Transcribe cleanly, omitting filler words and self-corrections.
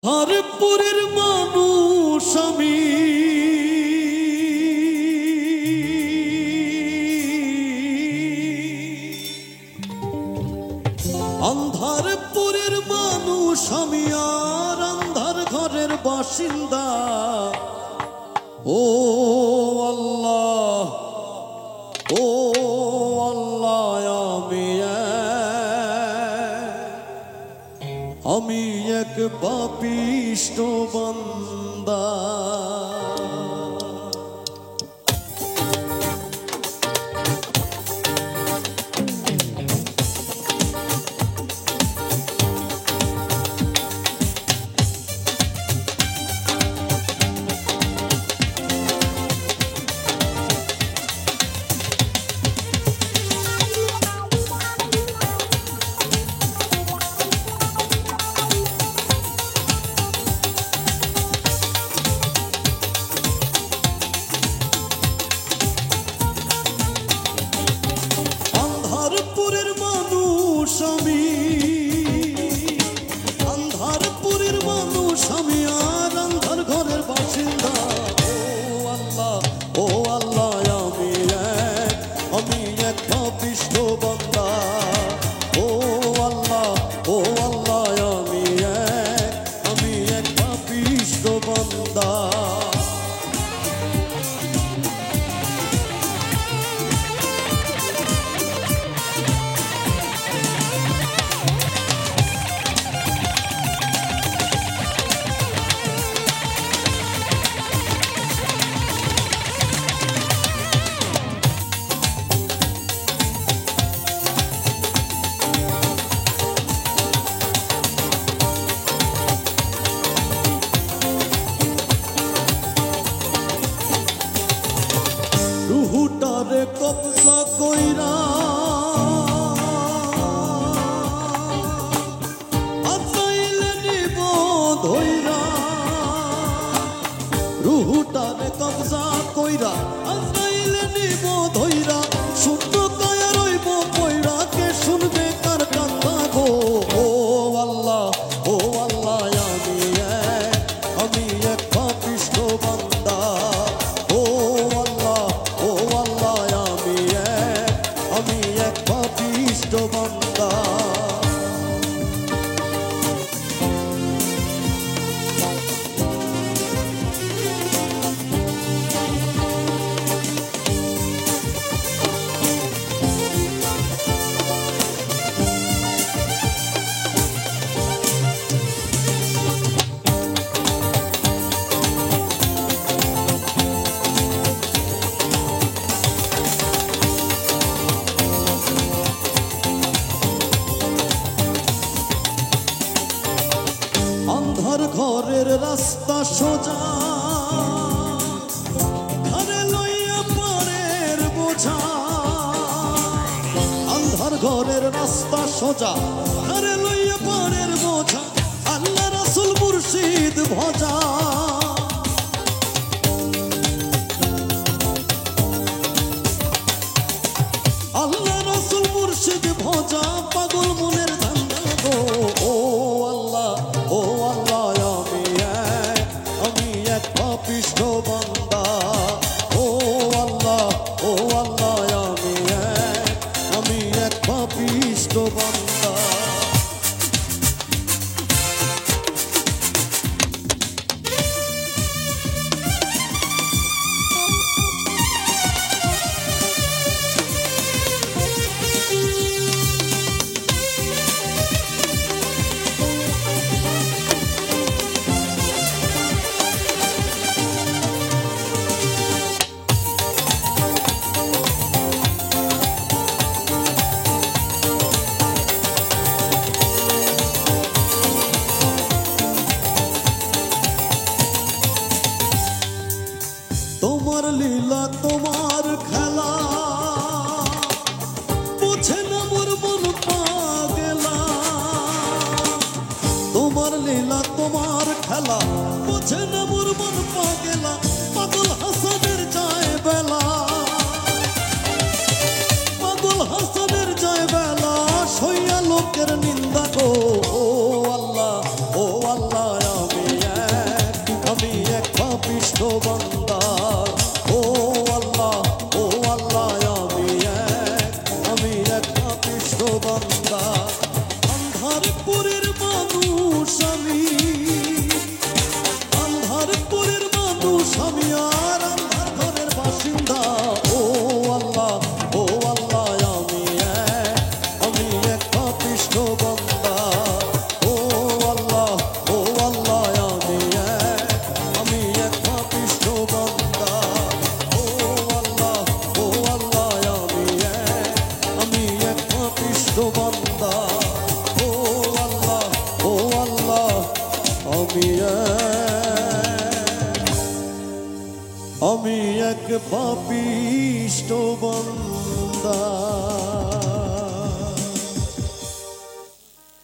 হরপুরের মানুষ আমি, আন্ধারপুরের মানুষ আমি, আর আন্ধার ঘরের বাসিন্দা। ও আল্লাহ, ও আল্লাহ, আমি এক পাপিষ্ঠ বান্দা। আমি আন্ধারপুরের মানুষ আমি, আর আন্ধার ঘরের বাসিন্দা। ও আল্লাহ, আমি এক পাপিষ্ঠ বান্দা। ও আল্লাহ, আমি এক পাপিষ্ঠ বান্দা। রুহুটারে কবজা কইরা আতাইলে নিব ধইরা। রুহুটারে কবজা কইরা আতাইলে নিব ধইরা। শূন্য কায়া রইব পয়রা, কে শুনবে কার কান্না গো। ও আল্লাহ, আমি এক পাপিষ্ঠ বান্দা। আমি এক পাপিষ্ঠ বান্দা। আন্ধার ঘরের রাস্তা সোজা, ঘরে লইয়া পারের বোঝা। আন্ধার ঘরের রাস্তা সোজা, ঘরে লইয়া পারের বোঝা। আল্লাহ রাসূল মুর্শিদ ভজা। আল্লাহ রাসূল মুর্শিদ ভজা, পাগল মনের ধান্দা গো। ও আল্লাহ, আমি এক পাপিষ্ঠ বান্দা। ও আল্লাহ, আমি এক পাপিষ্ঠ বান্দা। তোমার লীলা, তোমার খেলা, বুঝে না মোর মন পাগলা। তোমার লীলা, তোমার খেলা, বুঝে না মোর মন পাগলা। পাগল হাসানের যায় বেলা, পাগল হাসানের যায় বেলা। সইয়া লোকের নিন্দা গো। ও আল্লাহ, আমি বান্দা। ও আল্লাহ আমি এক পাপিষ্ঠ বান্দা। আন্ধারপুরের মানুষ আমি, আন্ধারপুরের মানুষ আমি, আর আন্ধার ঘরের বাসিন্দা। ও আল্লাহ আমি এক পাপিষ্ঠ বান্দা। ও আল্লাহ আমি এক পাপিষ্ঠ বান্দা। ও আল্লাহ আমি এক পাপিষ্ঠ বান্দা। ও আল্লাহ আমি এক পাপিষ্ঠ বান্দা।